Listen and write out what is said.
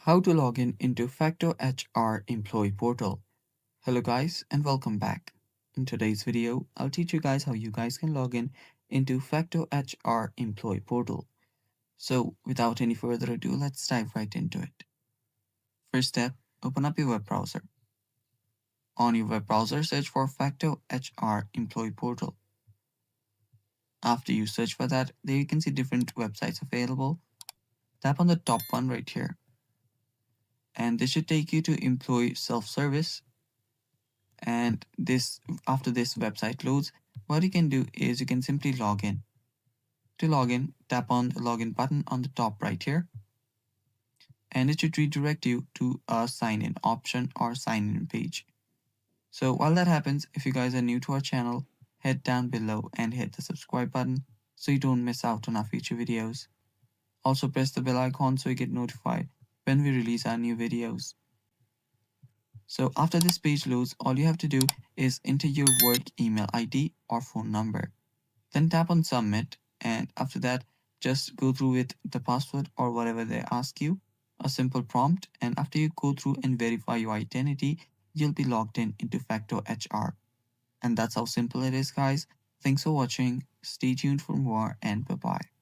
How to log in into FactoHR Employee Portal. Hello guys and welcome back. In today's video, I'll teach you guys how you guys can log in into FactoHR Employee Portal. So without any further ado, let's dive right into it. First step, open up your web browser. On your web browser, search for FactoHR Employee Portal. After you search for that, there you can see different websites available. Tap on the top one right here. And this should take you to Employee Self-Service. And after this website loads, what you can do is you can simply log in. To log in, tap on the login button on the top right here, and it should redirect you to a sign in option or sign in page. So while that happens, if you guys are new to our channel, head down below and hit the subscribe button so you don't miss out on our future videos. Also press the bell icon so you get notified when we release our new videos. So after this page loads, all you have to do is enter your work email ID or phone number. Then tap on submit, and after that, just go through with the password or whatever they ask you, a simple prompt, and after you go through and verify your identity, you'll be logged in into FactoHR. And that's how simple it is, guys. Thanks for watching, stay tuned for more, and bye-bye.